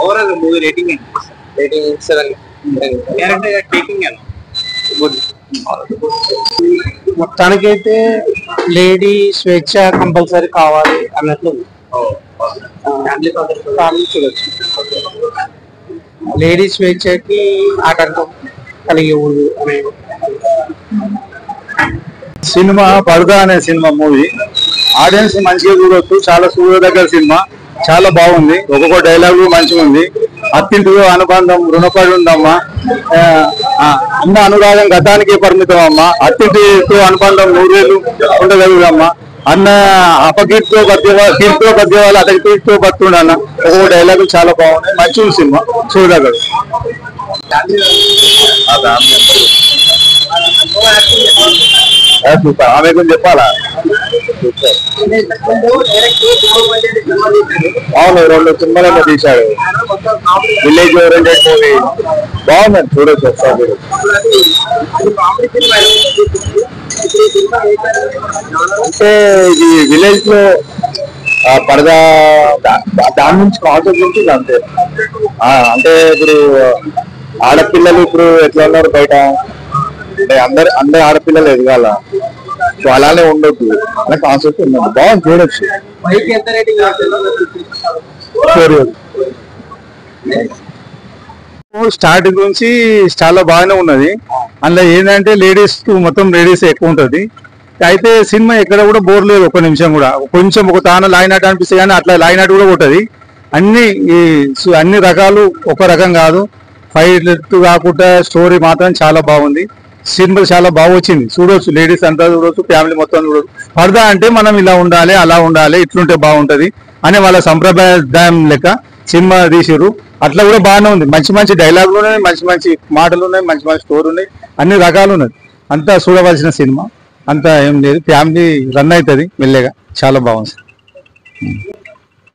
Overall movie rating rating 7. Character taking good. మొత్తానికైతే lady స్వేచ్ఛ compulsory కావాలి అన్నట్లు ఫ్యామిలీ చూడొచ్చు. లేడీ స్వేచ్ఛకి ఆటంకం కలిగకూడదు అనే సినిమా పరదా అనే సినిమా మూవీ ఆడియన్స్ మంచిగా చూడొచ్చు. చాలా చూడదగ్గర సినిమా, చాలా బాగుంది. ఒక్కొక్క డైలాగ్ మంచిగా ఉంది. అత్తింటితో అనుబంధం రుణపడి ఉందమ్మా, అన్న అనురాగం గతానికి పరిమితం అమ్మా, అత్తింటితో అనుబంధం 100 ఏళ్ళు ఉండగలుగుదమ్మా, అన్న అపకీర్తితో కీర్తితో బతికేవాళ్ళు అతని కీర్తితో బతుండన్న. ఒక్కొక్క డైలాగ్ చాలా బాగున్నాయి. మంచి సినిమా చూడగలరు. ఆమె గురించి చెప్పాలా? అవును, 2 సినిమాలలో తీశాడు. విలేజ్ ఓరియంటెడ్ మూవీ బాగుందండి, చూడొచ్చు ఒకసారి. అంటే ఇది విలేజ్ లో పరదా దాని నుంచి కాన్సెప్ట్ నుంచి అంతే. అంటే ఇప్పుడు ఆడపిల్లలు ఇప్పుడు ఎట్లా ఉన్నారు బయట, అంటే అందరు ఆడపిల్లలు ఎదగాల, సో అలానే ఉండొద్దు అనే కాన్సెప్ట్ ఉన్నది. బాగుంది, చూడొచ్చు. స్టార్టింగ్ నుంచి చాలా బాగానే ఉన్నది. అందులో ఏంటంటే లేడీస్ మొత్తం లేడీస్ ఎక్కువ ఉంటది. అయితే సినిమా ఎక్కడ కూడా బోర్ లేదు, ఒక్క నిమిషం కూడా. కొంచెం ఒక తాను లాయినట్టు అనిపిస్తే కానీ అట్లా లాయినట్టు కూడా ఉంటది. అన్ని రకాలు ఒక రకం కాదు. ఫైట్ కాకుండా స్టోరీ మాత్రం చాలా బాగుంది. సినిమా చాలా బాగా వచ్చింది, చూడొచ్చు. లేడీస్ అంతా చూడొచ్చు, ఫ్యామిలీ మొత్తం చూడొచ్చు. పరదా అంటే మనం ఇలా ఉండాలి, అలా ఉండాలి, ఇట్లుంటే బాగుంటది అనే వాళ్ళ సంప్రదాయం లెక్క సినిమా తీసిరు. అట్లా కూడా బాగానే ఉంది. మంచి మంచి డైలాగులు ఉన్నాయి, మంచి మంచి మాటలు ఉన్నాయి, మంచి మంచి స్టోరీ ఉన్నాయి, అన్ని రకాలు ఉన్నాయి. అంతా చూడవలసిన సినిమా. అంతా ఏం లేదు, ఫ్యామిలీ రన్ అవుతుంది మెల్లగా. చాలా బాగుంది.